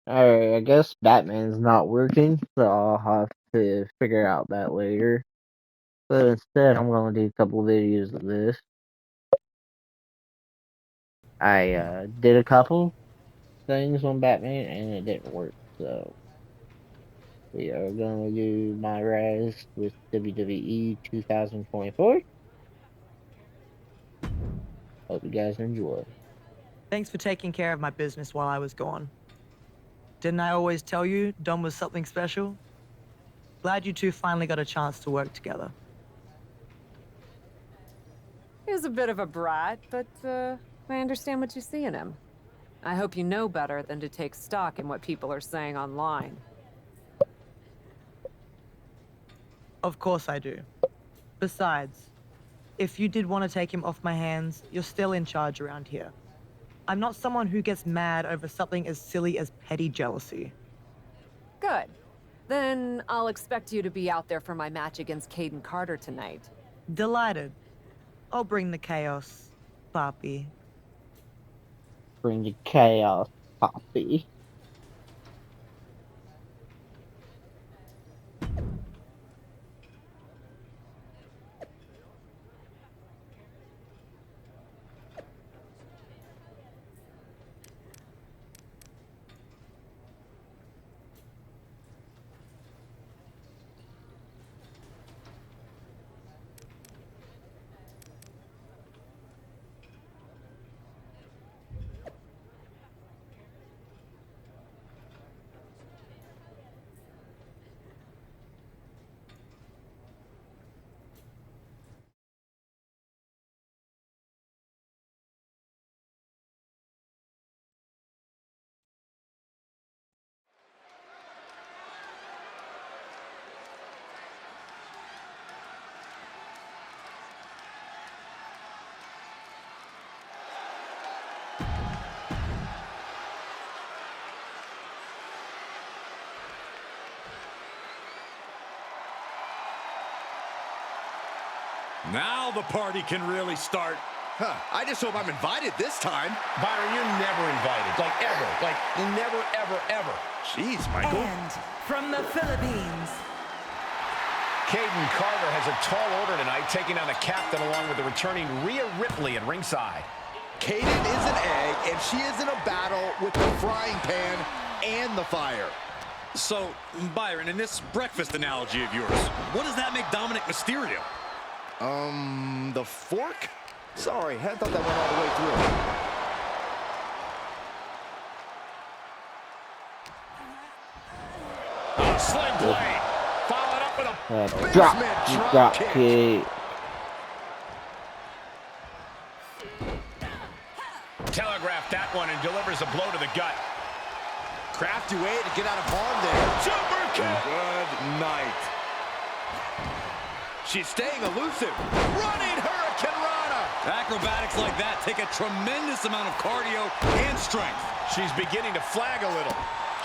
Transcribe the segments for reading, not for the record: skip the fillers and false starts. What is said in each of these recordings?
Alright, I guess Batman's not working, so I'll have to figure out that later. But instead, I'm gonna do a couple videos of this. I did a couple things on Batman and it didn't work, so we are gonna do my rise with WWE 2024. Hope you guys enjoy. Thanks for taking care of my business while I was gone. Didn't I always tell you Dom was something special? Glad you two finally got a chance to work together. He's a bit of a brat, but I understand what you see in him. I hope you know better than to take stock in what people are saying online. Of course I do. Besides, if you did want to take him off my hands, you're still in charge around here. I'm not someone who gets mad over something as silly as petty jealousy. Good. Then I'll expect you to be out there for my match against Caden Carter tonight. Delighted. I'll bring the chaos, Poppy. Bring the chaos, Poppy. Now the party can really start. I just hope I'm invited this time. Byron, you're never invited. Like, ever. Like, never, ever, ever. Jeez, Michael. And from the Philippines, Caden Carter has a tall order tonight, taking on the captain along with the returning Rhea Ripley at ringside. Kaden is an egg, and she is in a battle with the frying pan and the fire. So, Byron, in this breakfast analogy of yours, what does that make Dominic Mysterio? The fork? Sorry, I thought that went all the way through. Sling blade, followed up with a Drop kick. telegraphed that one and delivers a blow to the gut. Crafty way to get out of harm there. Super kick. Good night. She's staying elusive. Running Hurricane Rana. Acrobatics like that take a tremendous amount of cardio and strength. She's beginning to flag a little.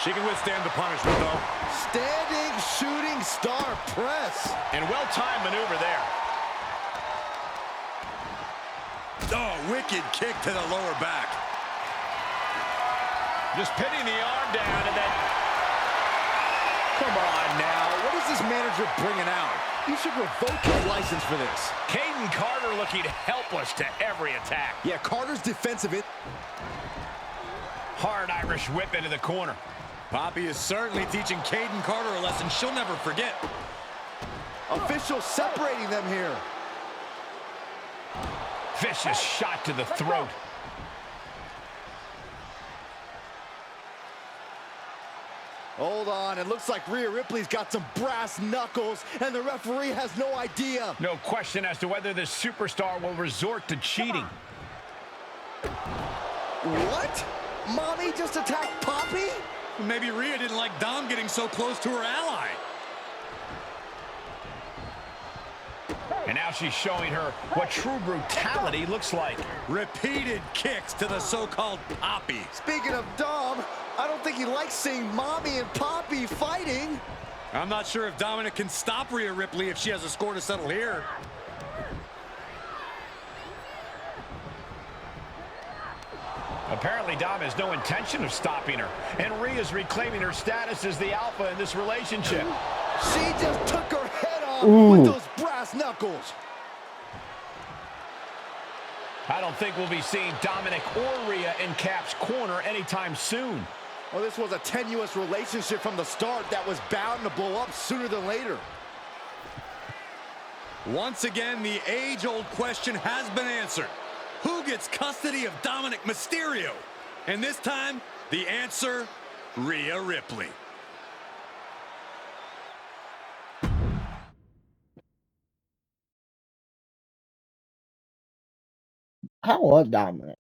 She can withstand the punishment, though. Standing shooting star press. And well-timed maneuver there. Oh, wicked kick to the lower back. Just pinning the arm down and then... Come on now. What is this manager bringing out? You should revoke his license for this. Caden Carter looking helpless to every attack. Yeah, Carter's defensive. Hard Irish whip into the corner. Poppy is certainly teaching Caden Carter a lesson she'll never forget. Officials separating them here. Vicious shot to the throat. Hold on, it looks like Rhea Ripley's got some brass knuckles, and the referee has no idea. No question as to whether this superstar will resort to cheating. What? Mommy just attacked Poppy? Maybe Rhea didn't like Dom getting so close to her ally. And now she's showing her what true brutality looks like. Repeated kicks to the so-called Poppy. Speaking of Dom, I don't think he likes seeing Mommy and Poppy fighting. I'm not sure if Dominic can stop Rhea Ripley if she has a score to settle here. Apparently, Dom has no intention of stopping her, and Rhea's reclaiming her status as the alpha in this relationship. She just took her head off Ooh. with those brass knuckles. I don't think we'll be seeing Dominic or Rhea in Cap's corner anytime soon. Well, this was a tenuous relationship from the start that was bound to blow up sooner than later. Once again, the age-old question has been answered. Who gets custody of Dominic Mysterio? And this time, the answer, Rhea Ripley. How was Dominic?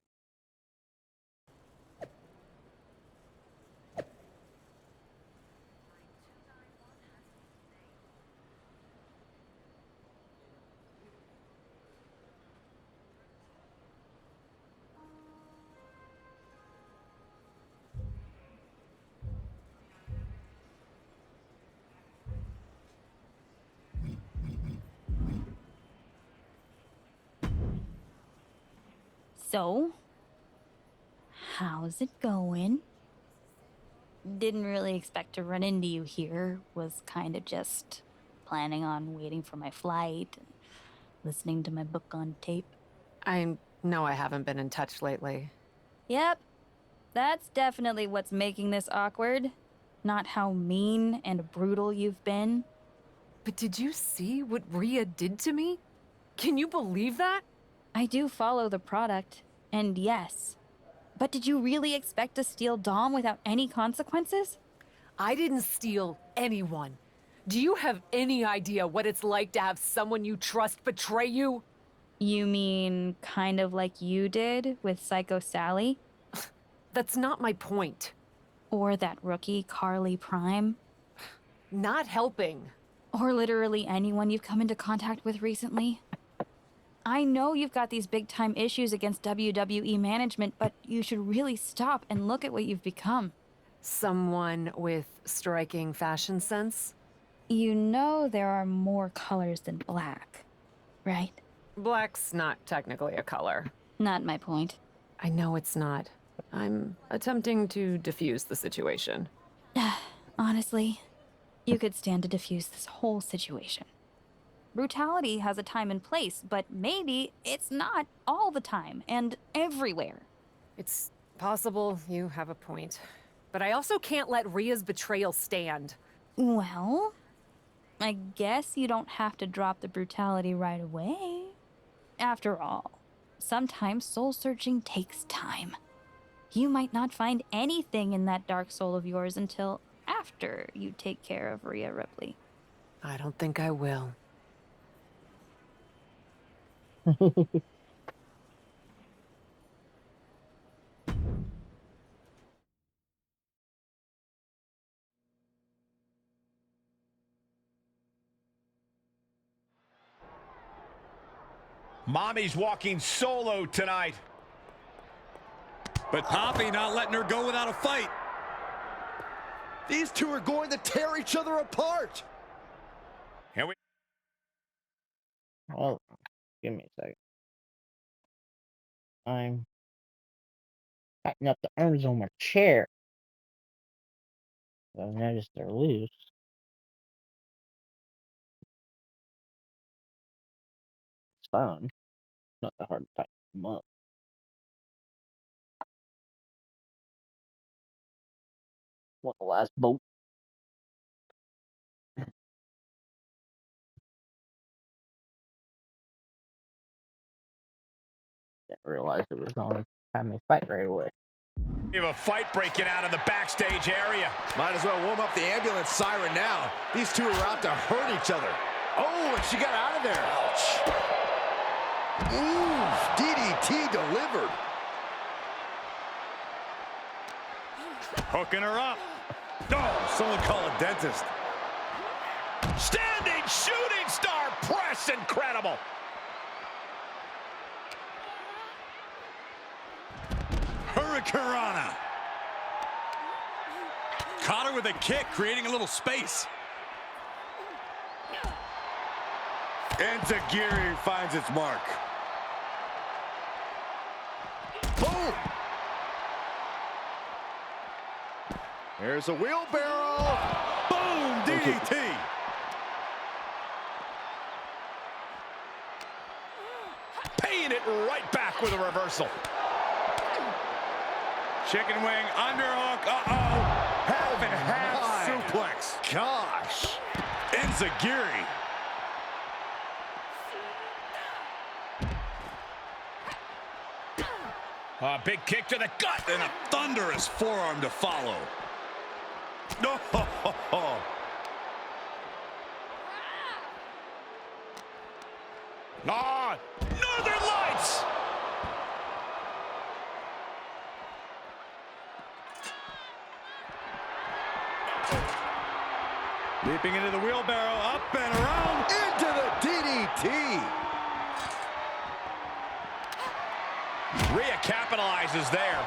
So, how's it going? Didn't really expect to run into you here. Was kind of just planning on waiting for my flight and listening to my book on tape. I know I haven't been in touch lately. Yep, that's definitely what's making this awkward. Not how mean and brutal you've been. But did you see what Rhea did to me? Can you believe that? I do follow the product, and yes. But did you really expect to steal Dom without any consequences? I didn't steal anyone. Do you have any idea what it's like to have someone you trust betray you? You mean kind of like you did with Psycho Sally? That's not my point. Or that rookie Carly Prime? Not helping. Or literally anyone you've come into contact with recently? I know you've got these big-time issues against WWE management, but you should really stop and look at what you've become. Someone with striking fashion sense? You know there are more colors than black, right? Black's not technically a color. Not my point. I know it's not. I'm attempting to diffuse the situation. Honestly, you could stand to diffuse this whole situation. Brutality has a time and place, but maybe it's not all the time and everywhere. It's possible you have a point. But I also can't let Rhea's betrayal stand. Well, I guess you don't have to drop the brutality right away. After all, sometimes soul-searching takes time. You might not find anything in that dark soul of yours until after you take care of Rhea Ripley. I don't think I will. Mommy's walking solo tonight. But Poppy not letting her go without a fight. These two are going to tear each other apart. Here we Oh, give me a second. I'm tightening up the arms on my chair. I noticed they're loose. It's fun. Not that hard to tighten them up. Want the last bolt? Didn't realize it was going to have me fight right away. have a fight breaking out in the backstage area. Might as well warm up the ambulance siren now. These two are out to hurt each other. Oh, and she got out of there. Ouch. Ooh, DDT delivered. Hooking her up. Oh, someone call a dentist. Standing shooting star press, incredible. Hurricanrana. Caught her with a kick, creating a little space. Enziguri finds its mark. Boom. There's a wheelbarrow. Boom, DDT. Paying it right back with a reversal. Chicken wing, underhook, uh-oh. Half and half my suplex. Gosh. Enziguri. Big kick to the gut. And a thunderous forearm to follow. No. Northern Lights. Leaping into the wheelbarrow, up and around. Into the DDT. Rhea capitalizes there.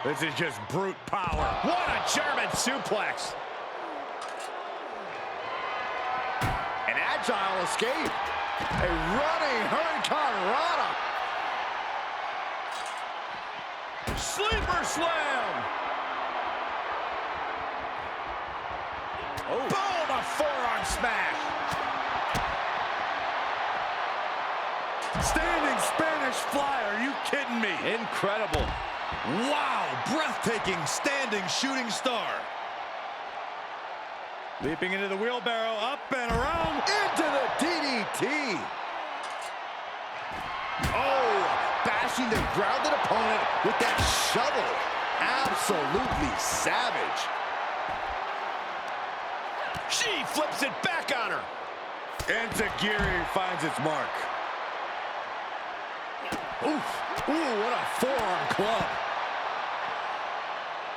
This is just brute power. What a German suplex. An agile escape. A running Hurricane Rana. Sleeper slam. Oh. Boom, a forearm smash. Standing Spanish fly, are you kidding me? Incredible. Wow, breathtaking standing shooting star. Leaping into the wheelbarrow, up and around. Into the DDT. Oh, bashing the grounded opponent with that shovel. Absolutely savage. She flips it back on her. Enziguri finds its mark. Oof. Ooh, what a forearm club.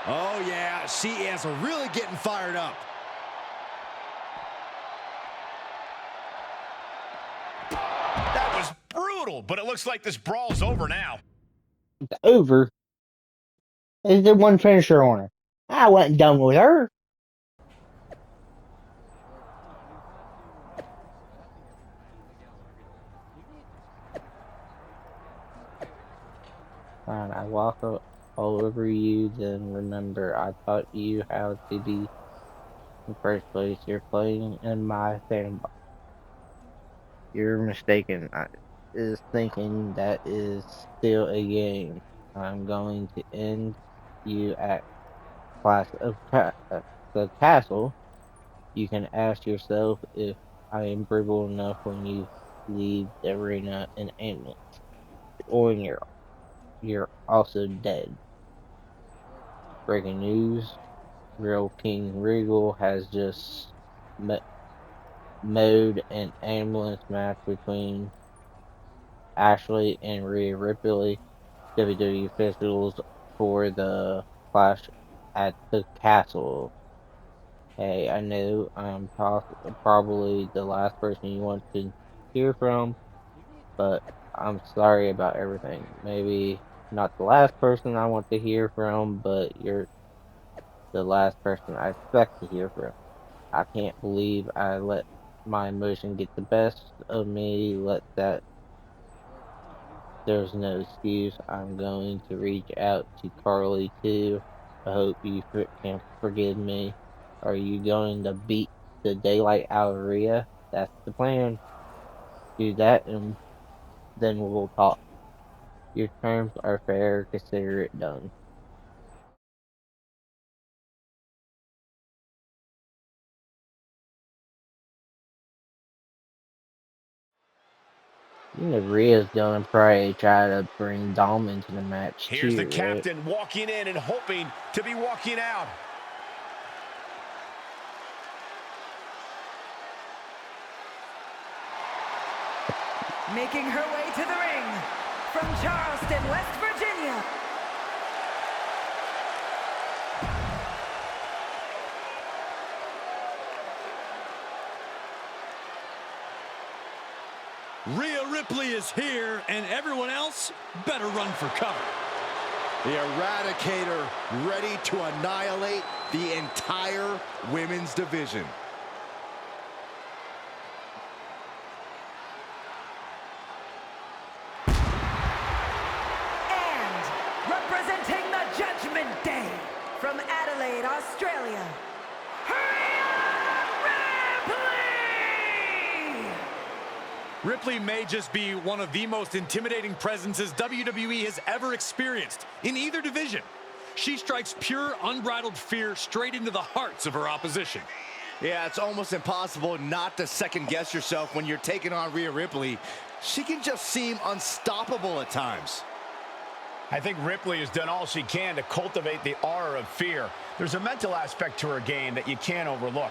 Oh, yeah, she is really getting fired up. That was brutal, but it looks like this brawl's over now. It's over. Is the one finisher on her? I wasn't done with her. Fine, I walk all over you, then remember I taught you how to be in the first place. You're playing in my sandbox. You're mistaken. Is thinking that is still a game. I'm going to end you at Clash of the Castle. You can ask yourself if I am brutal enough when you leave the arena in ambulance, or you're also dead. Breaking news: Real King Regal has just mowed an ambulance match between Ashley and Rhea Ripley, WWE officials, for the Clash at the Castle. Hey, I know I'm probably the last person you want to hear from, but I'm sorry about everything. Maybe not the last person I want to hear from, but you're the last person I expect to hear from. I can't believe I let my emotion get the best of me. There's no excuse. I'm going to reach out to Carly too. I hope you can forgive me. Are you going to beat the daylight out of Rhea? That's the plan. Do that and then we'll talk. Your terms are fair. Consider it done. You know Rhea's gonna probably try to bring Dom into the match Here's the too, right? captain walking in and hoping to be walking out. Making her way to the ring from Charleston, West Virginia. Rhea Ripley is here, and everyone else better run for cover. The Eradicator ready to annihilate the entire women's division. And representing the Judgment Australia, Ripley! Ripley may just be one of the most intimidating presences WWE has ever experienced in either division. She strikes pure, unbridled fear straight into the hearts of her opposition. Yeah, it's almost impossible not to second-guess yourself when you're taking on Rhea Ripley. She can just seem unstoppable at times. I think Ripley has done all she can to cultivate the aura of fear. There's a mental aspect to her game that you can't overlook.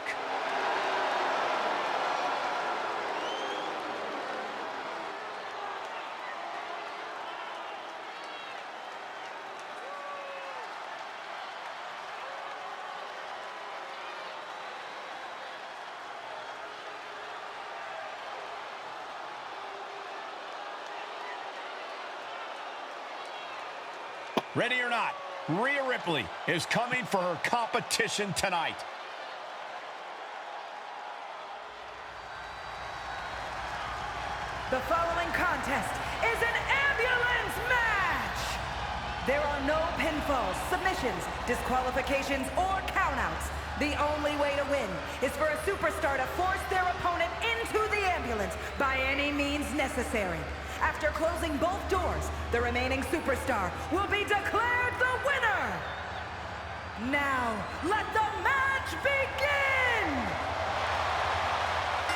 Ready or not, Rhea Ripley is coming for her competition tonight. The following contest is an ambulance match! There are no pinfalls, submissions, disqualifications, or countouts. The only way to win is for a superstar to force their opponent into the ambulance by any means necessary. After closing both doors, the remaining superstar will be declared the winner! Now, let the match begin!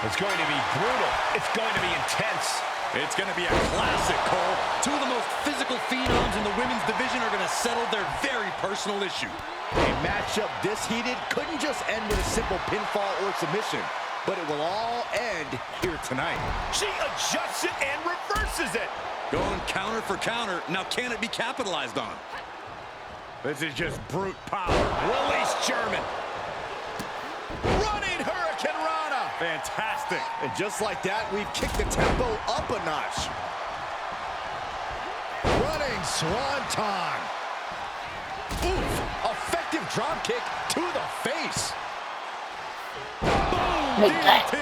It's going to be brutal. It's going to be intense. It's going to be a classic, Cole. Two of the most physical phenoms in the women's division are going to settle their very personal issue. A matchup this heated couldn't just end with a simple pinfall or submission, but it will all end here tonight. She adjusts it and reverses it. Going counter for counter. Now, can it be capitalized on? This is just brute power. Release German. Running Hurricane Rana. Fantastic. And just like that, we've kicked the tempo up a notch. Running Swanton. Oof. Effective drop kick to the face. Boom. DDT.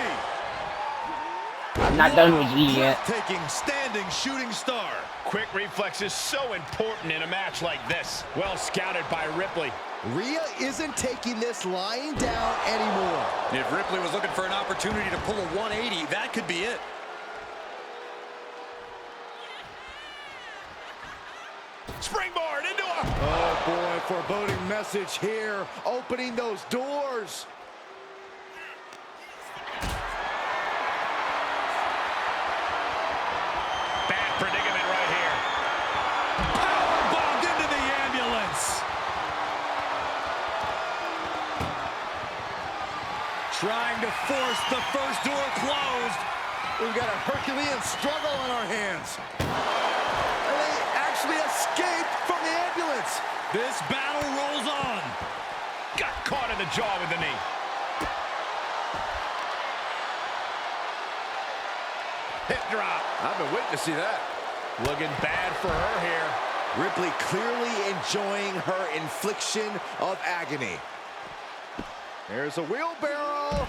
I'm not done with you yet. Taking standing shooting star. Quick reflex is so important in a match like this. Well scouted by Ripley. Rhea isn't taking this lying down anymore. If Ripley was looking for an opportunity to pull a 180, that could be it. Springboard into a... Oh boy, foreboding message here. Opening those doors. Bad predicament right here. Powerbombed into the ambulance. Trying to force the first door closed. We've got a Herculean struggle on our hands. And they actually escaped from the ambulance. This battle rolls on. Got caught in the jaw with the knee. Hip drop. I've been waiting to see that. Looking bad for her here. Ripley clearly enjoying her infliction of agony. There's a wheelbarrow.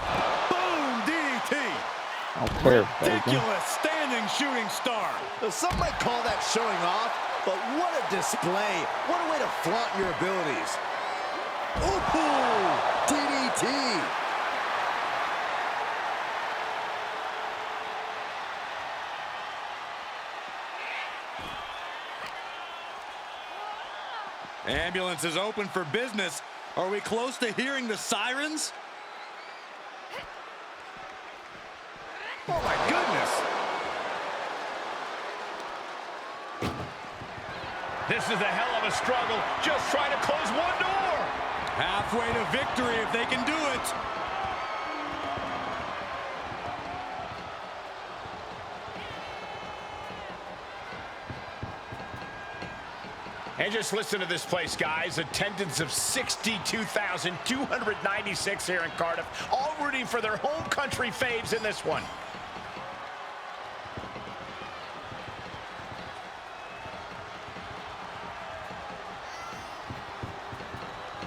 Boom, DDT. I don't care, baby. Ridiculous standing shooting star. Now, some might call that showing off, but what a display. What a way to flaunt your abilities. Ooh, DDT. Ambulance is open for business. Are we close to hearing the sirens? Oh my goodness. This is a hell of a struggle. Just trying to close one door. Halfway to victory if they can do it. And just listen to this place, guys. Attendance of 62,296 here in Cardiff. All rooting for their home country faves in this one.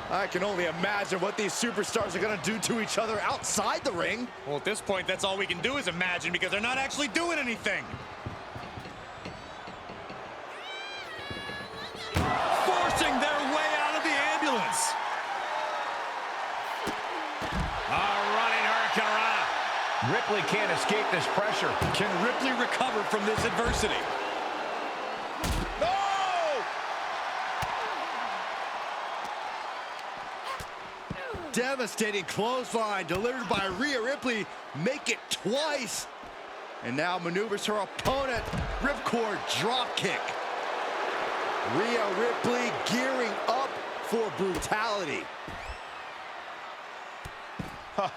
I can only imagine what these superstars are going to do to each other outside the ring. Well, at this point, that's all we can do is imagine because they're not actually doing anything. Forcing their way out of the ambulance. Ripley can't escape this pressure. Can Ripley recover from this adversity? Oh! Devastating clothesline delivered by Rhea Ripley. Make it twice. And now maneuvers her opponent. Ripcord drop kick. Rhea Ripley gearing up for brutality.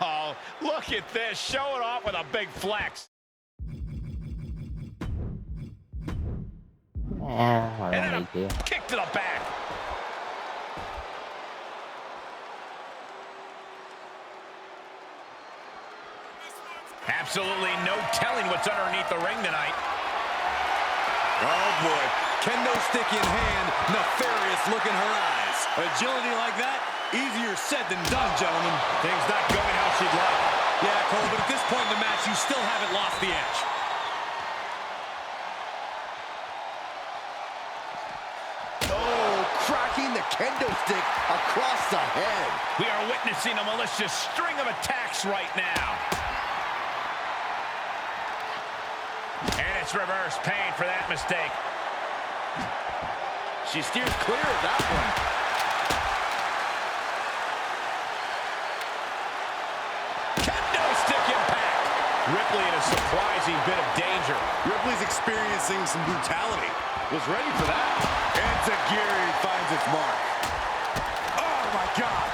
Oh, look at this. Show it off with a big flex. I And then don't need a to. kick to the back. Absolutely no telling what's underneath the ring tonight. Oh boy, kendo stick in hand, nefarious look in her eyes. Agility like that, easier said than done, gentlemen. Things not going how she'd like. Yeah, Cole, but at this point in the match, you still haven't lost the edge. Oh, cracking the kendo stick across the head. We are witnessing a malicious string of attacks right now. And it's reverse pain for that mistake. She steers clear of that one. Kendo stick impact. Ripley in a surprising bit of danger. Ripley's experiencing some brutality. Was ready for that. And Zagiri finds its mark. Oh my God.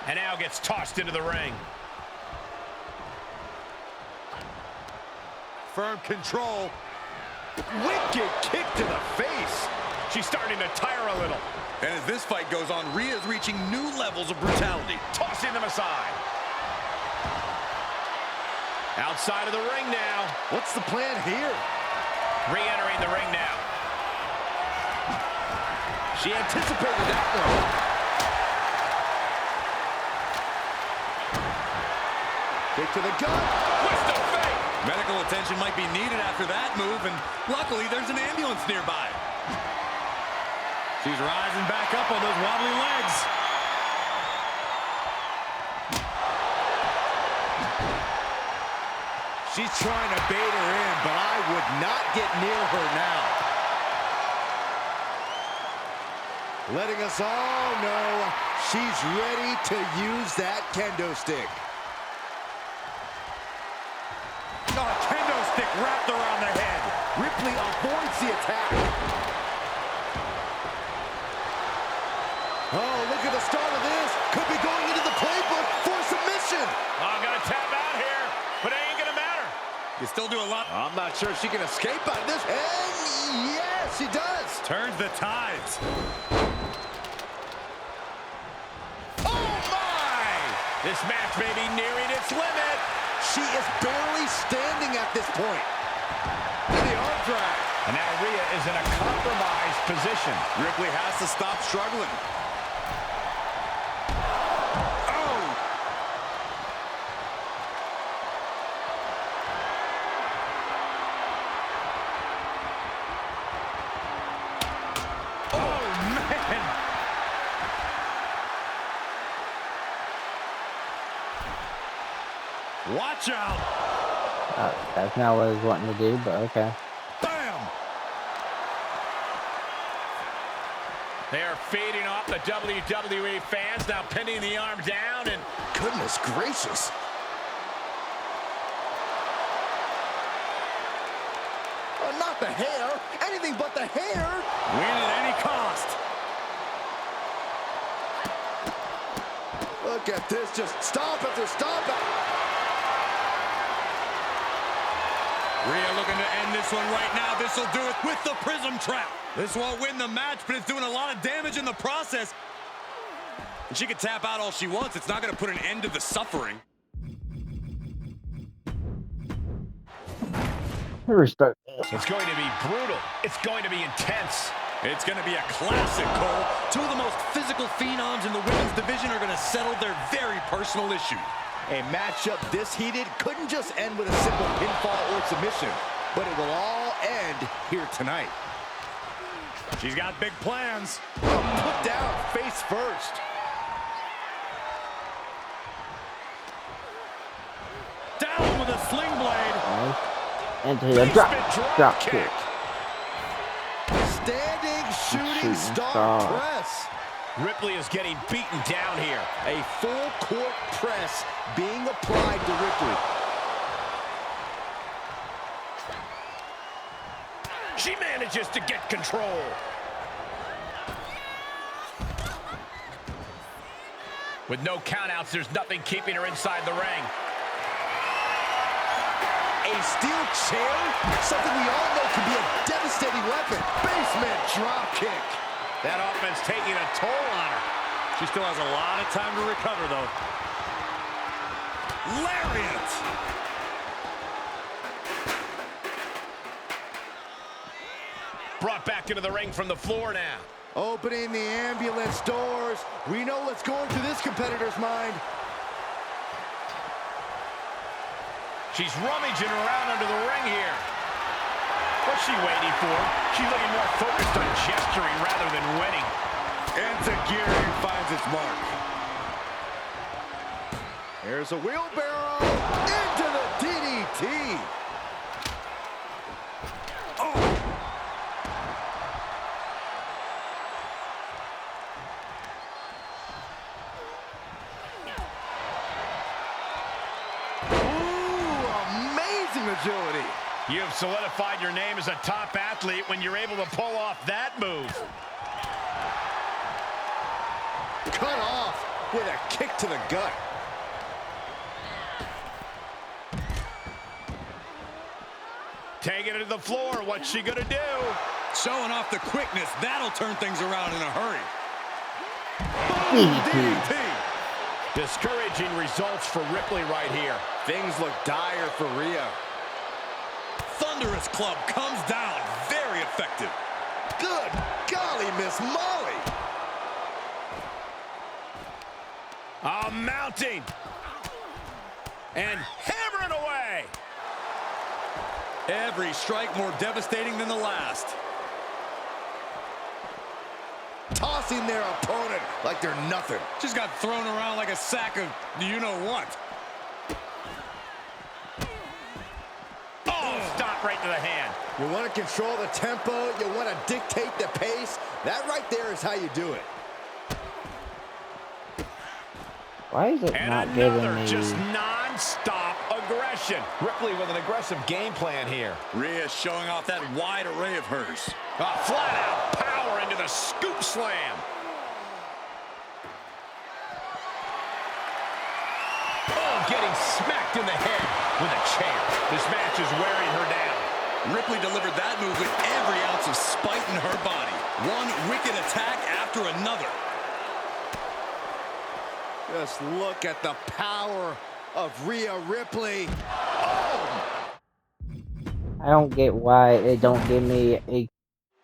And now gets tossed into the ring. Firm control. Wicked kick to the face. She's starting to tire a little. And as this fight goes on, Rhea's reaching new levels of brutality. Tossing them aside. Outside of the ring now. What's the plan here? Re-entering the ring now. She anticipated that one. Kick to the gut. Twist of fate. Medical attention might be needed after that move, and luckily there's an ambulance nearby. She's rising back up on those wobbly legs. She's trying to bait her in, but I would not get near her now. Letting us all know she's ready to use that kendo stick. Oh, a kendo stick wrapped around the head. Ripley avoids the attack. Oh, look at the start of this. Could be going into the playbook for submission. I'm going to tap out here, but it ain't going to matter. You still do a lot. I'm not sure she can escape out of this. And yes, she does. Turns the tides. Oh, my! This match may be nearing its limit. She is barely standing at this point. The arm drag. And now Rhea is in a compromised position. Ripley has to stop struggling. Watch out! That's not what I was wanting to do, but okay. Bam! They are feeding off the WWE fans, now pinning the arm down, and Goodness gracious. Not the hair. Anything but the hair. Win at any cost. Look at this. Just stop after stop. Rhea looking to end this one right now. This will do it with the Prism Trap. This won't win the match, but it's doing a lot of damage in the process. And she can tap out all she wants. It's not going to put an end to the suffering. Restart. it's going to be brutal. It's going to be intense. It's going to be a classic, Cole. Two of the most physical phenoms in the women's division are going to settle their very personal issue. A matchup this heated couldn't just end with a simple pinfall or submission, but it will all end here tonight. She's got big plans. Put down face first. with a sling blade. Nice. Into the drop kick. Standing shooting star press. Ripley is getting beaten down here. A full court press being applied to Ripley. She manages to get control. With no countouts, there's nothing keeping her inside the ring. A steel chair? Something we all know can be a devastating weapon. Basement drop kick. That offense taking a toll on her. She still has a lot of time to recover, though. Lariat! Brought back into the ring from the floor now. Opening the ambulance doors. We know what's going through this competitor's mind. She's rummaging around under the ring here. What's she waiting for? She's looking more focused on gesturing rather than winning. Enziguri finds its mark. There's a wheelbarrow into the DDT. Oh. Agility. You have solidified your name as a top athlete when you're able to pull off that move. Cut off with a kick to the gut. Taking it to the floor. What's she gonna do? Showing off the quickness. That'll turn things around in a hurry. DDT. Discouraging results for Ripley right here. Things look dire for Rhea. Thunderous club comes down. Very effective. Good golly, Miss Molly. Mounting. And hammering away. Every strike more devastating than the last. Tossing their opponent like they're nothing. Just got thrown around like a sack of you-know-what. Oh, stop right to the hand. You want to control the tempo. You want to dictate the pace. That right there is how you do it. Why is it And not giving another me... just non-stop aggression. Ripley with an aggressive game plan here. Rhea showing off that wide array of hers. Flat-out power into the scoop slam. Oh, getting smacked in the head with a chair. This match is wearing her down. Ripley delivered that move with every ounce of spite in her body. One wicked attack after another. Just look at the power of Rhea Ripley. Oh! I don't get why it don't give me a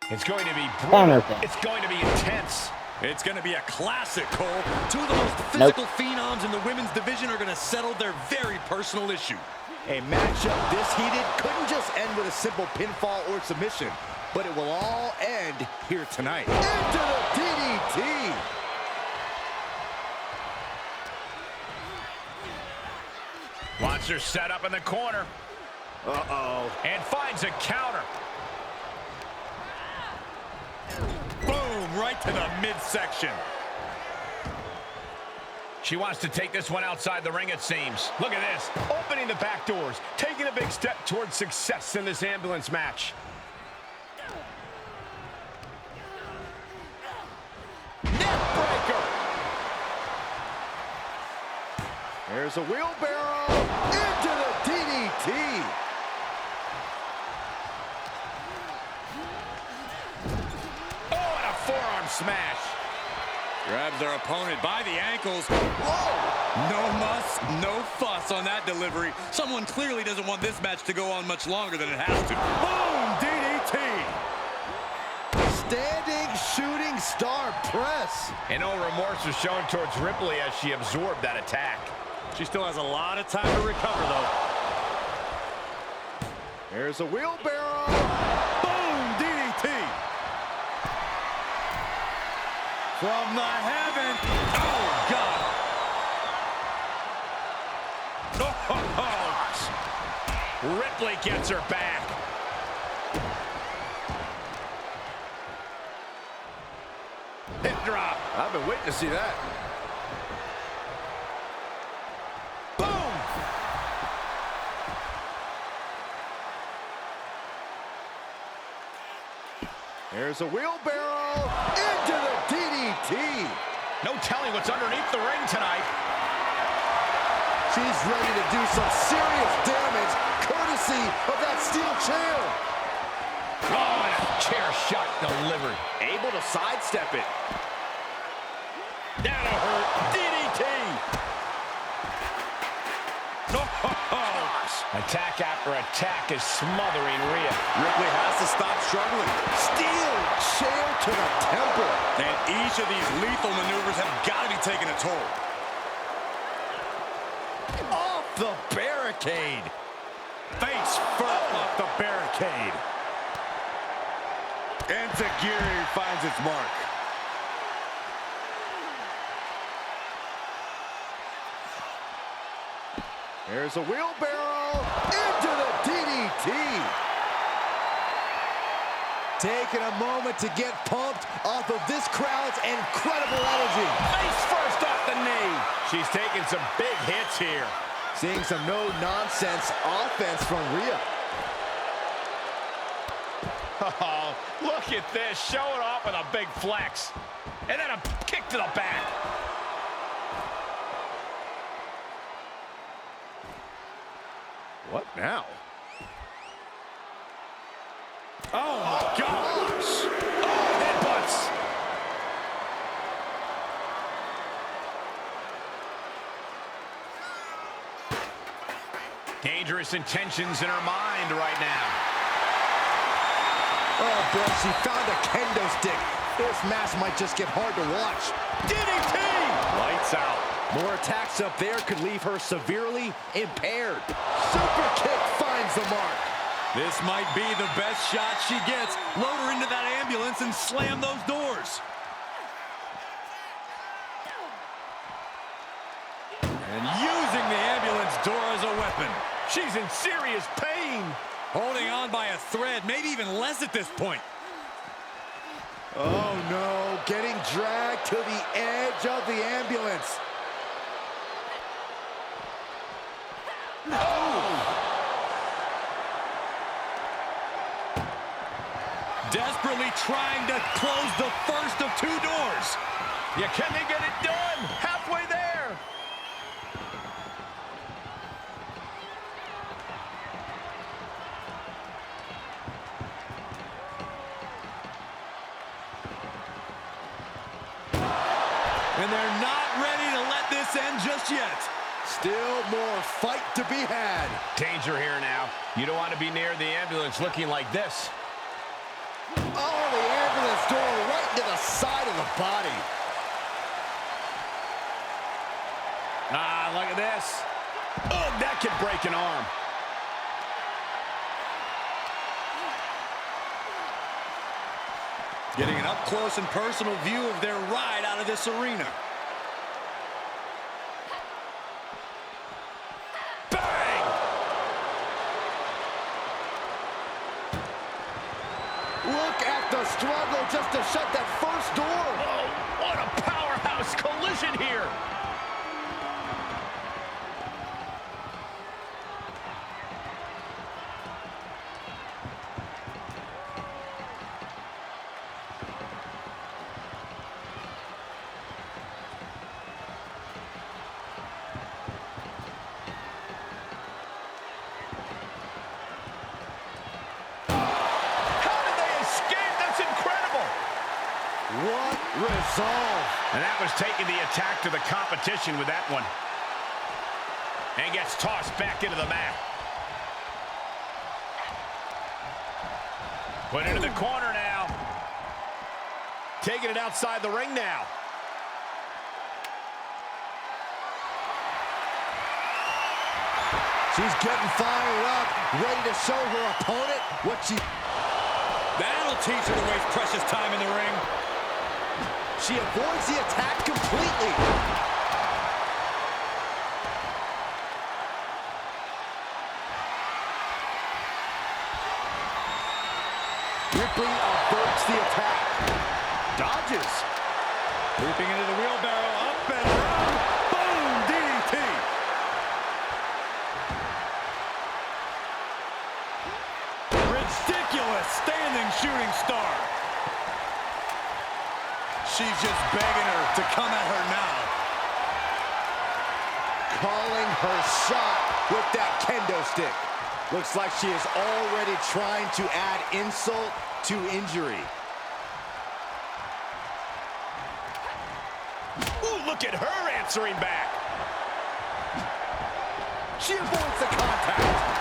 It's going to be counter brutal. thing. It's going to be intense. It's going to be a classic, Cole. Two of the most physical phenoms in the women's division are going to settle their very personal issue. A matchup this heated couldn't just end with a simple pinfall or submission, but it will all end here tonight. Into the DDT. Wants her set up in the corner. Uh-oh. And finds a counter. Boom, right to the midsection. She wants to take this one outside the ring, it seems. Look at this. Opening the back doors. Taking a big step towards success in this ambulance match. Neckbreaker. There's a wheelbarrow into the DDT. Oh, and a forearm smash. Grabs their opponent by the ankles. Whoa! No muss, no fuss on that delivery. Someone clearly doesn't want this match to go on much longer than it has to. Boom! DDT! Standing shooting star press. And no remorse was shown towards Ripley as she absorbed that attack. She still has a lot of time to recover, though. There's a wheelbarrow. Boom! DDT! From the heaven. Oh, God. Oh, Ripley gets her back. Hip drop. I've been waiting to see that. Boom! There's a wheelbarrow into the DDT. No telling what's underneath the ring tonight. She's ready to do some serious damage, courtesy of that steel chair. Oh, and a chair shot delivered. Able to sidestep it. That'll hurt. DDT. Oh, attack after attack is smothering Rhea. Ripley has to stop struggling. Steel chair to the temple. And each of these lethal maneuvers have got to be taking a toll. Off the barricade. Face first off the barricade. And Zagiri finds its mark. There's a wheelbarrow into the DDT. Taking a moment to get pumped off of this crowd's incredible energy. Face first off the knee. She's taking some big hits here. Seeing some no-nonsense offense from Rhea. Oh, look at this. Showing off with a big flex. And then a kick to the back. What now? Oh, my gosh. Oh, headbutts. Dangerous intentions in her mind right now. Oh, boy, she found a kendo stick. This match might just get hard to watch. DDT! Lights out. More attacks up there could leave her severely impaired. Super kick finds the mark. This might be the best shot she gets. Load her into that ambulance and slam those doors. And using the ambulance door as a weapon. She's in serious pain. Holding on by a thread, maybe even less at this point. Oh, no. Getting dragged to the edge of the ambulance. Desperately trying to close the first of two doors. Yeah, can they get it done? Halfway there. And they're not ready to let this end just yet. Still more fight to be had. Danger here now. You don't want to be near the ambulance looking like this. Oh, the ambulance door right into the side of the body. Ah, look at this. Oh, that could break an arm. Getting an up-close and personal view of their ride out of this arena. Bang! Look at the struggle just to shut that first door. Oh, what a powerhouse collision here. What resolve. And that was taking the attack to the competition with that one. And gets tossed back into the mat. Put into the corner now. Taking it outside the ring now. She's getting fired up, ready to show her opponent what she... That'll teach her to waste precious time in the ring. She avoids the attack completely. Ripley averts the attack. Dodges. Leaping into the wheelbarrow, up and around. Boom! DDT. Ridiculous standing shooting star. She's just begging her to come at her now. Calling her shot with that kendo stick. Looks like she is already trying to add insult to injury. Ooh, look at her answering back. She avoids the contact.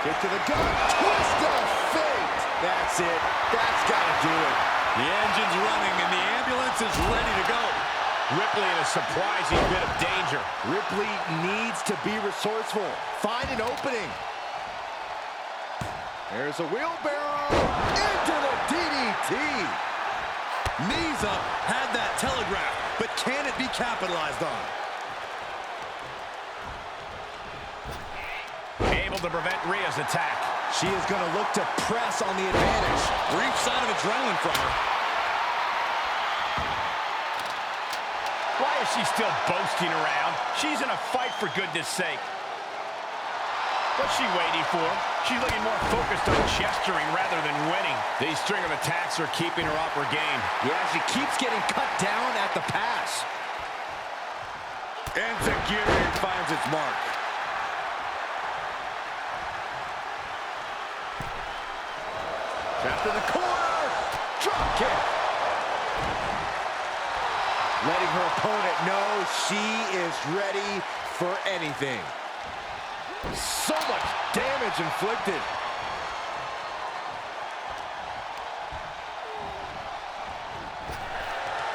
Kick to the gut. Twist of fate. That's it. That's got to do it. The engine's running and the ambulance is ready to go. Ripley in a surprising bit of danger. Ripley needs to be resourceful. Find an opening. There's a wheelbarrow. Into the DDT. Knees up, had that telegraphed, but can it be capitalized on? Able to prevent Rhea's attack. She is going to look to press on the advantage. Brief sign of adrenaline from her. Why is she still boasting around? She's in a fight, for goodness sake. What's she waiting for? She's looking more focused on gesturing rather than winning. These string of attacks are keeping her off her game. Yeah, she keeps getting cut down at the pass. And Zagiri finds its mark. Trapped in the corner. Drop kick. Letting her opponent know she is ready for anything. So much damage inflicted.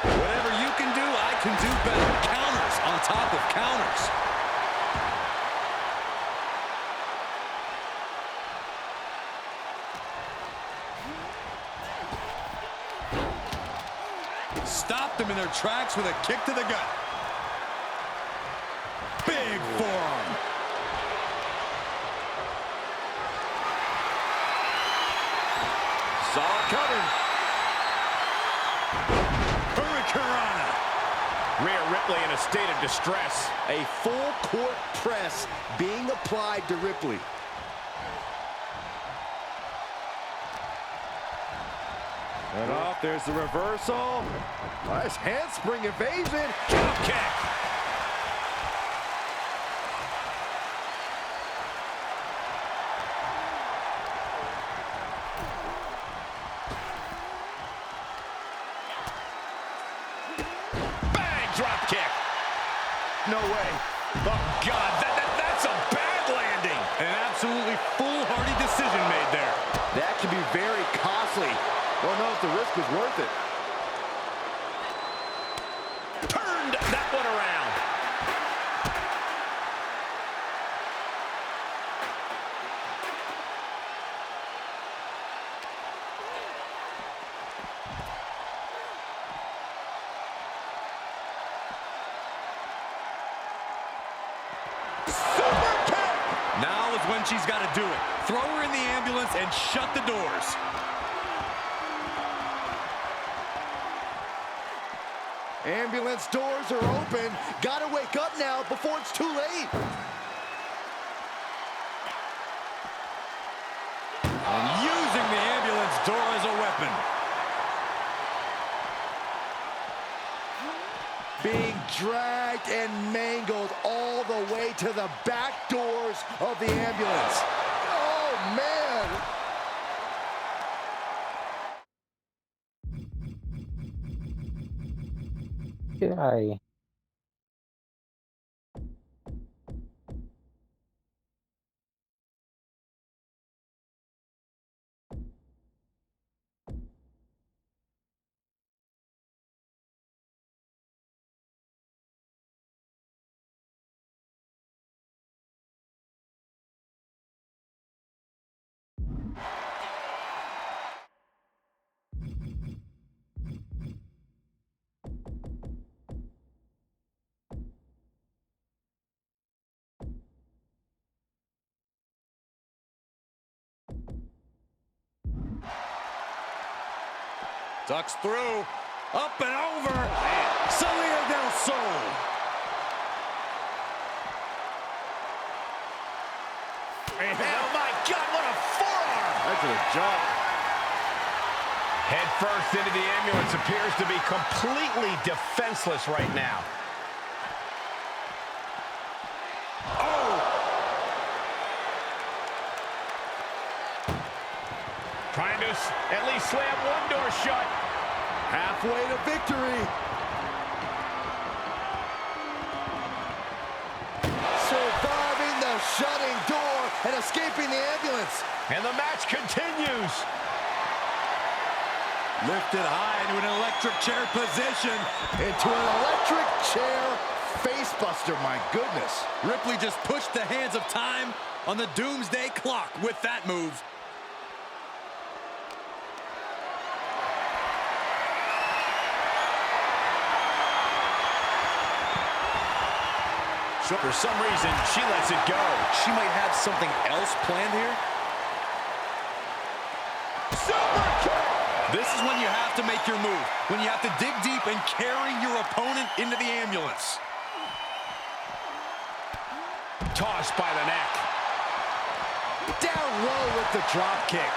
Whatever you can do, I can do better. Counters on top of counters. Stopped them in their tracks with a kick to the gut. Big forearm. Saw it coming. Hurricanrana. Rhea Ripley in a state of distress. A full court press being applied to Ripley. And off, there's the reversal. Nice handspring evasion. Drop kick. Bang, drop kick. No way. Oh, God, that's a bad landing. An absolutely foolhardy decision made there. That can be very costly. Don't know if the risk was worth it. Turned that one around. Super kick! Now is when she's got to do it. Throw her in the ambulance and shut the doors. Ambulance doors are open. Gotta wake up now before it's too late. And using the ambulance door as a weapon. Being dragged and mangled all the way to the back doors of the ambulance. Oh, man. Guy. Ducks through. Up and over. Salida del Sol. Oh my God, what a forearm! Right to the jaw. Head first into the ambulance, appears to be completely defenseless right now. Oh! Trying to at least slam one door shut. Halfway to victory. Surviving the shutting door and escaping the ambulance. And the match continues. Lifted high into an electric chair position. Into an electric chair facebuster, my goodness. Ripley just pushed the hands of time on the doomsday clock with that move. For some reason, she lets it go. She might have something else planned here. Super kick! This is when you have to make your move. When you have to dig deep and carry your opponent into the ambulance. Tossed by the neck. Down low with the drop kick.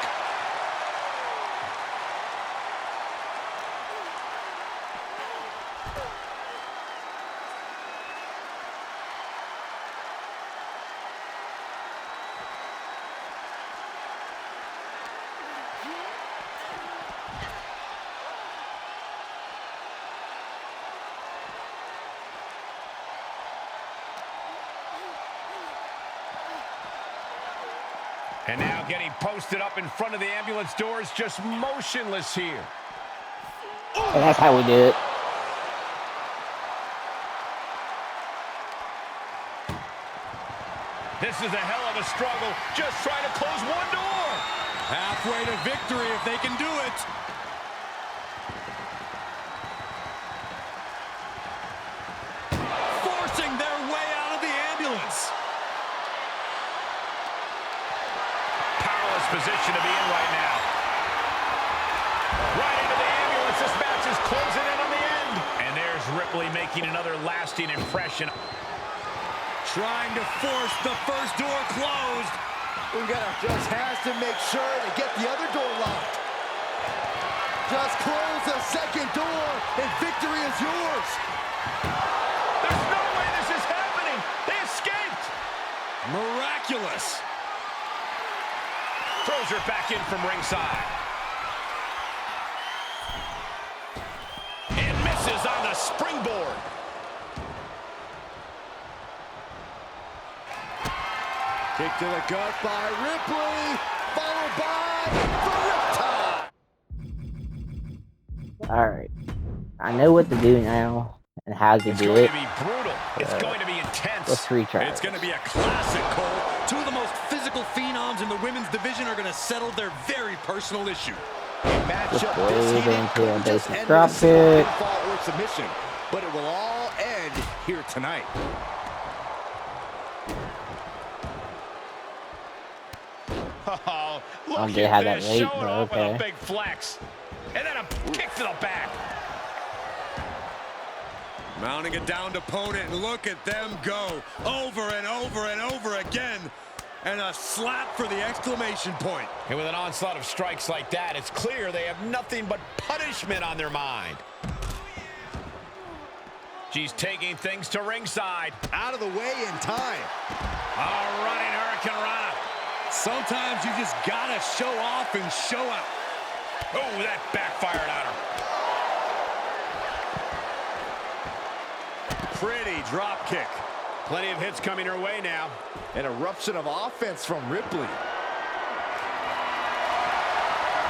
And now getting posted up in front of the ambulance doors, just motionless here. And that's how we do it. This is a hell of a struggle, just trying to close one door. Halfway to victory if they can do it. Forcing their way out of the ambulance. Powerless position to be in right now. Right into the ambulance. This match is closing in on the end. And there's Ripley making another lasting impression. Trying to force the first door closed. Just has to make sure to get the other door locked. Just close the second door and victory is yours. There's no way this is happening. They escaped. Miraculous. Throws her back in from ringside. And misses on the springboard. Kick to the gut by Ripley, followed by the Riptide. Alright. I know what to do now and how to It's do going it. to be brutal. It's going to be intense. Let's retry. It's going to be a classic, Cole. Two of the most physical phenoms in the women's division are going to settle their very personal issue. Matchup Just this wave heated into couldn't a just basic end drop with a simple kick. pinfall or submission, but it will all end here tonight. Oh, look Oh, at they had that this, late, showing but off with a okay. big flex. And then a kick to the back. Mounting a downed opponent, and look at them go over and over and over again. And a slap for the exclamation point. And with an onslaught of strikes like that, it's clear they have nothing but punishment on their mind. She's taking things to ringside. Out of the way in time. Oh, running Hurricane Rana. Sometimes you just gotta show off and show out. Oh, that backfired on her. Pretty drop kick. Plenty of hits coming her way now. An eruption of offense from Ripley.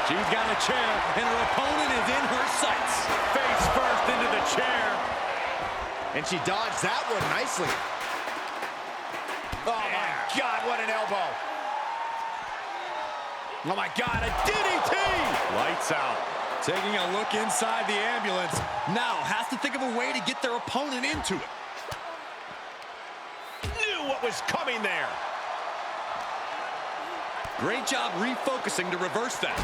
She's got a chair, and her opponent is in her sights. Face first into the chair. And she dodged that one nicely. Oh, my God, what an elbow. Oh, my God, a DDT. Lights out. Taking a look inside the ambulance. Now has to think of a way to get their opponent into it. Knew what was coming there. Great job refocusing to reverse that.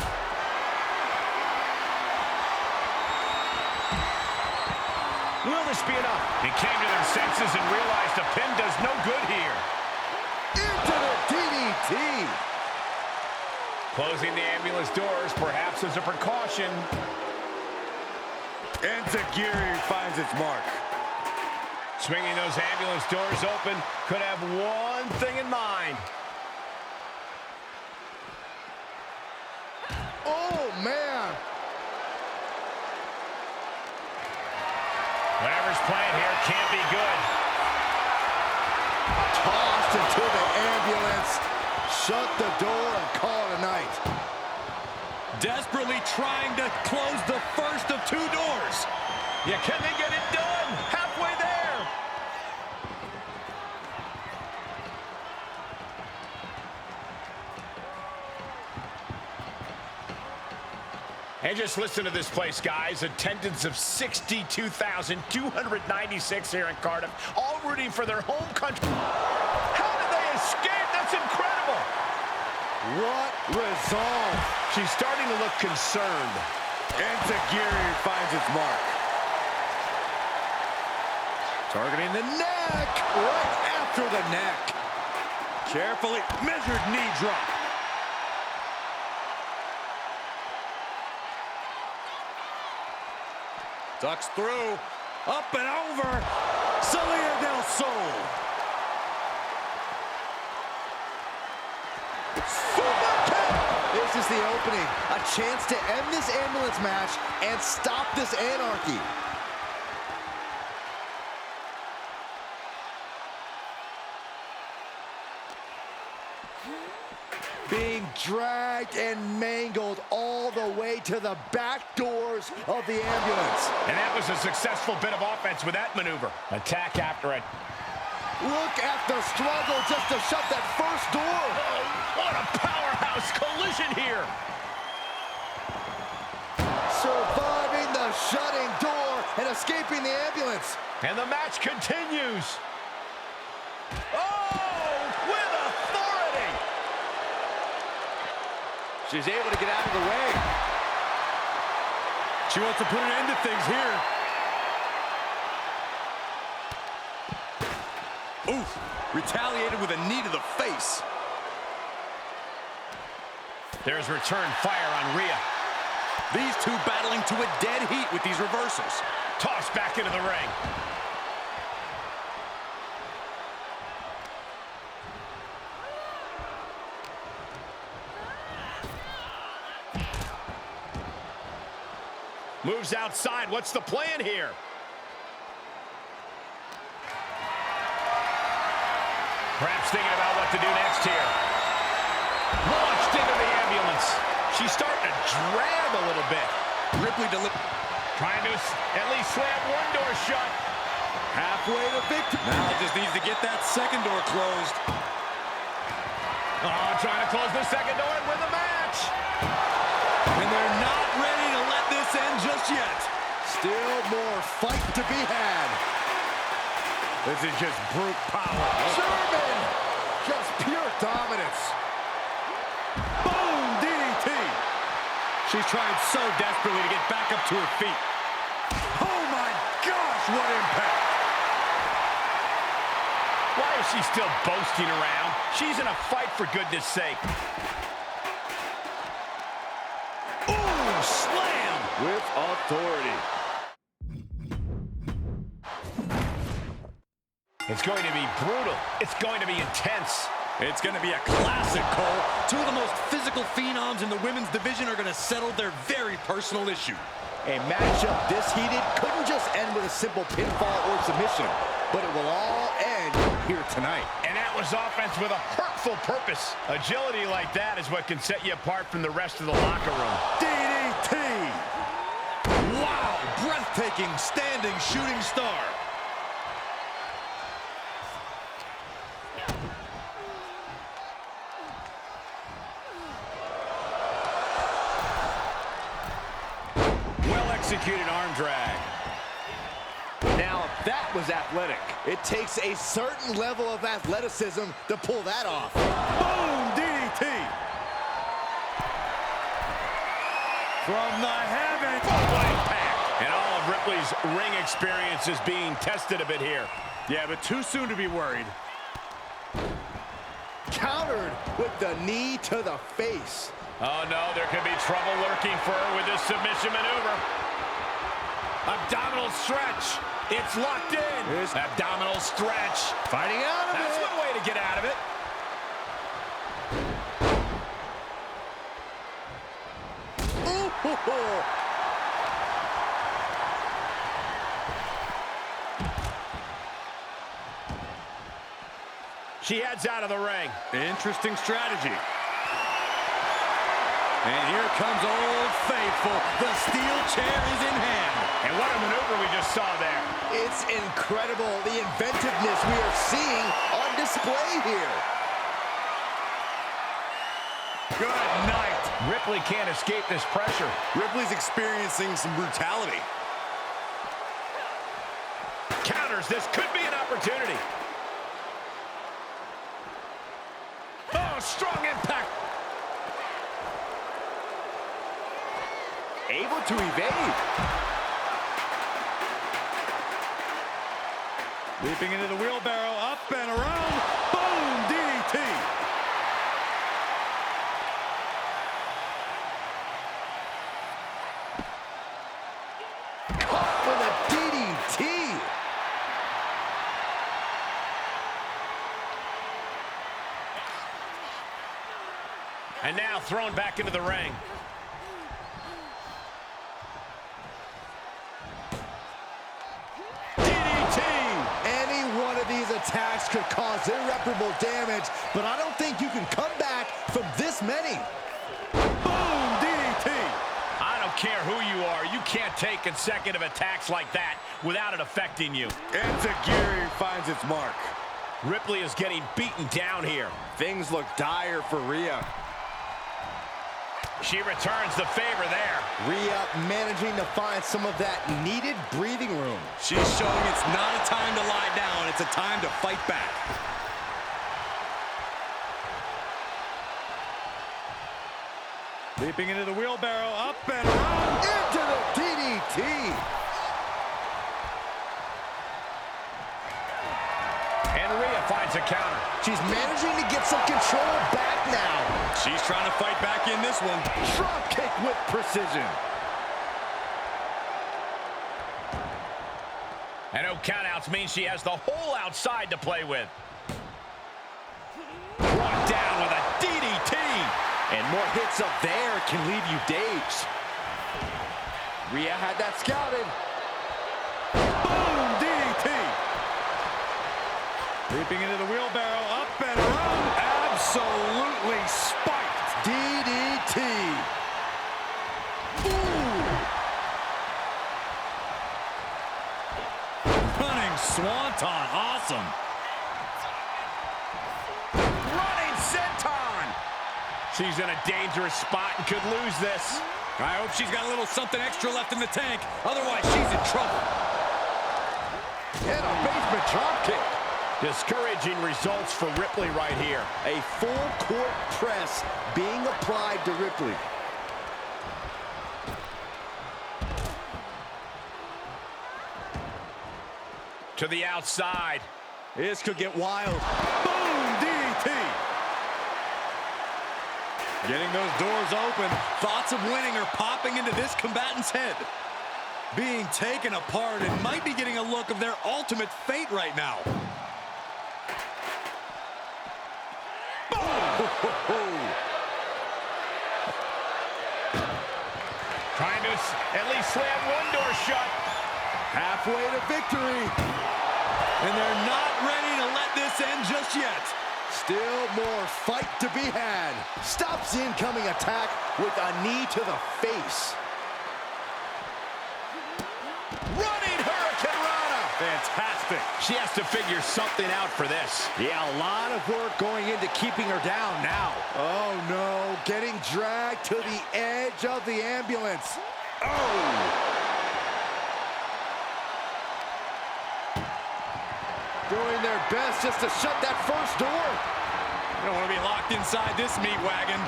this be enough? He came to their senses and realized a pin does no good here. Into the DDT. Closing the ambulance doors, perhaps as a precaution. Enziguri finds its mark. Swinging those ambulance doors open, could have one thing in mind. Oh, man. Whatever's playing here can't be good. Tossed into the ambulance. Shut the door and call it a night. Desperately trying to close the first of two doors. Yeah, can they get it done? Halfway there. And just listen to this place, guys. Attendance of 62,296 here in Cardiff, all rooting for their home country. How did they escape? That's incredible. What resolve. She's starting to look concerned. Enziguri finds its mark. Targeting the neck. Right after the neck. Carefully measured knee drop. Ducks through. Up and over. Salida del Sol. Super kick. This is the opening. A chance to end this ambulance match and stop this anarchy. Being dragged and mangled all the way to the back doors of the ambulance. And that was a successful bit of offense with that maneuver. Attack after it. Look at the struggle just to shut that first door. Oh, what a powerhouse collision here. Surviving the shutting door and escaping the ambulance. And the match continues. Oh, with authority. She's able to get out of the way. She wants to put an end to things here. Oof, retaliated with a knee to the face. There's return fire on Rhea. These two battling to a dead heat with these reversals. Tossed back into the ring. Moves outside. What's the plan here? Perhaps thinking about what to do next here. Launched into the ambulance. She's starting to drag a little bit. Ripley Trying to at least slam one door shut. halfway to victory. Now just needs to get that second door closed. Oh, trying to close the second door and win the match. And they're not ready to let this end just yet. Still more fight to be had. This is just brute power. Sherman, just pure dominance. Boom, DDT. She's trying so desperately to get back up to her feet. Oh my gosh, what impact. Why is she still boasting around? She's in a fight, for goodness sake. Ooh, slam. With authority. It's going to be brutal. It's going to be intense. It's going to be a classic, Cole. Two of the most physical phenoms in the women's division are going to settle their very personal issue. A matchup this heated couldn't just end with a simple pinfall or submission, but it will all end here tonight. And that was offense with a hurtful purpose. Agility like that is what can set you apart from the rest of the locker room. DDT. Wow, breathtaking standing shooting star. Executed arm drag. Now, that was athletic. It takes a certain level of athleticism to pull that off. Boom, DDT. From the heavens. Oh, what impact. And all of Ripley's ring experience is being tested a bit here. Yeah, but too soon to be worried. Countered with the knee to the face. Oh, no, there could be trouble lurking for her with this submission maneuver. Abdominal stretch. It's locked in. Abdominal stretch. Fighting out of it. That's one way to get out of it. Ooh. She heads out of the ring. Interesting strategy. And here comes Old Faithful. The steel chair is in hand. And what a maneuver we just saw there. It's incredible, the inventiveness we are seeing on display here. Good night. Ripley can't escape this pressure. Ripley's experiencing some brutality. Counters. This could be an opportunity. Oh, strong impact. Able to evade. Leaping into the wheelbarrow, up and around. Boom, DDT. Caught with a DDT. And now thrown back into the ring. Attacks could cause irreparable damage, but I don't think you can come back from this many. Boom, DDT. I don't care who you are. You can't take consecutive attacks like that without it affecting you. Enziguri finds its mark. Ripley is getting beaten down here. Things look dire for Rhea. She returns the favor there. Rhea managing to find some of that needed breathing room. She's showing it's not a time to lie down, it's a time to fight back. Leaping into the wheelbarrow, up and around, into the DDT. And Rhea finds a counter. She's managing to get some control back now. She's trying to fight back in this one. Drop kick with precision. And no countouts means she has the whole outside to play with. Brought down with a DDT. And more hits up there can leave you dazed. Rhea had that scouted. Boom, DDT. Leaping into the wheelbarrow, up and around. Absolutely spiked DDT. Ooh. Running swanton, awesome. Running senton. She's in a dangerous spot and could lose this. I hope she's got a little something extra left in the tank. Otherwise, she's in trouble. And a basement drop kick. Discouraging results for Ripley right here. A full court press being applied to Ripley. To the outside. This could get wild. Boom, DDT. Getting those doors open. Thoughts of winning are popping into this combatant's head. Being taken apart and might be getting a look of their ultimate fate right now. Trying to at least slam one door shut. Halfway to victory. And they're not ready to let this end just yet. Still more fight to be had. Stops the incoming attack with a knee to the face. Running Hurricane Rana. Fantastic. She has to figure something out for this. Yeah, a lot of work going into keeping her down now. Oh, no. Getting dragged to the edge of the ambulance. Oh! Doing their best just to shut that first door. You don't want to be locked inside this meat wagon.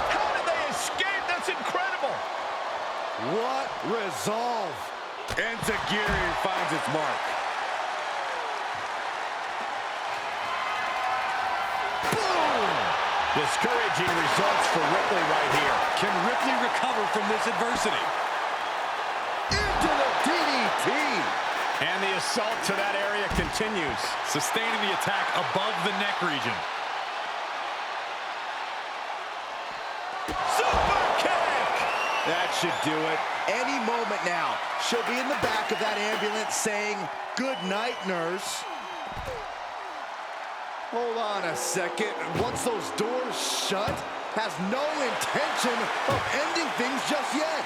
How did they escape? That's incredible. What resolve. Enziguri finds its mark. Boom! Discouraging results for Ripley right here. Can Ripley recover from this adversity? Into the DDT! And the assault to that area continues. Sustaining the attack above the neck region. Super kick! That should do it. Any moment now, she'll be in the back of that ambulance saying, "Good night, nurse." Hold on a second. Once those doors shut, has no intention of ending things just yet.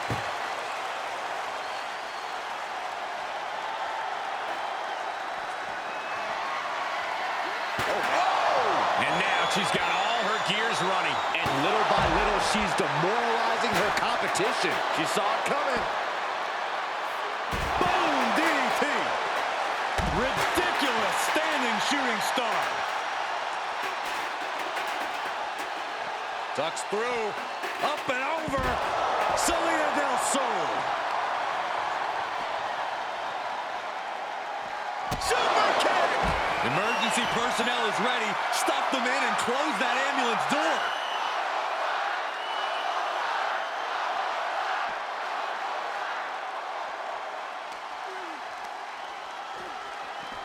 And now she's got all her gears running. And little by little, she's demoralizing her competition. She saw it coming. Boom! DDT! Ridiculous standing shooting star. Ducks through. Up and over. Selena Del Sol. Super kick! Emergency personnel is ready. Stuff them in and close that ambulance door.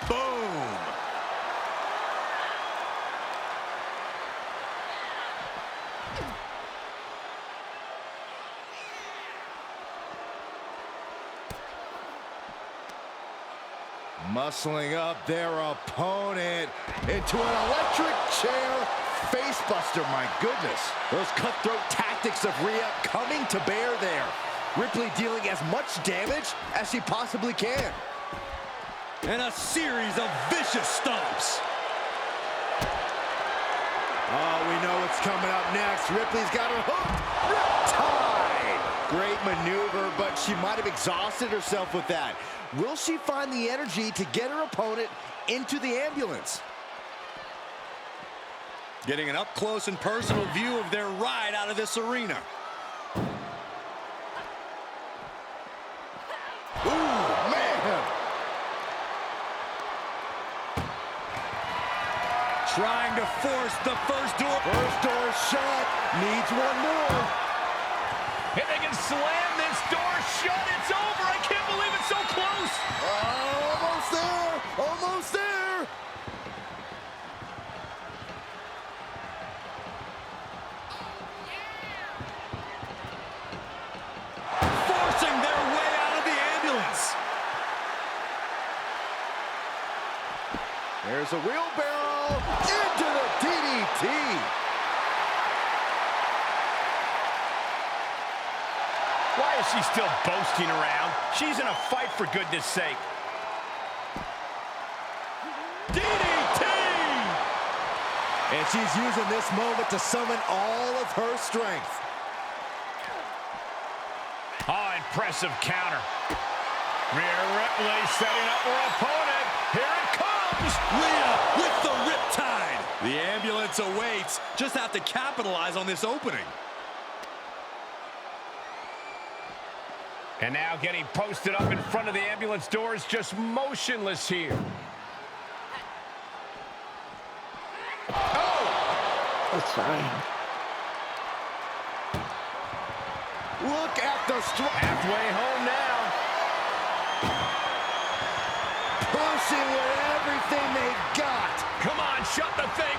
Boom! Muscling up their opponent into an electric chair facebuster. My goodness. Those cutthroat tactics of Rhea coming to bear there. Ripley dealing as much damage as she possibly can. And a series of vicious stomps. Oh, we know what's coming up next. Ripley's got her hooked. Riptide! Great maneuver, but she might have exhausted herself with that. Will she find the energy to get her opponent into the ambulance? Getting an up-close and personal view of their ride out of this arena. Ooh, man! Trying to force the first door. First door shut. Needs one more. If they can slam this door shut, it's over. I can't believe it's so close. Almost there. Almost there. Forcing their way out of the ambulance. There's a wheelbarrow into the DDT. Why is she still boasting around? She's in a fight, for goodness sake. DDT! And she's using this moment to summon all of her strength. Oh, impressive counter. Rhea Ripley setting up her opponent. Here it comes. Rhea with the riptide. The ambulance awaits. Just have to capitalize on this opening. And now getting posted up in front of the ambulance doors, just motionless here. Oh! That's fine. Look at the strike. Halfway home now. Pushing with everything they got. Come on, shut the thing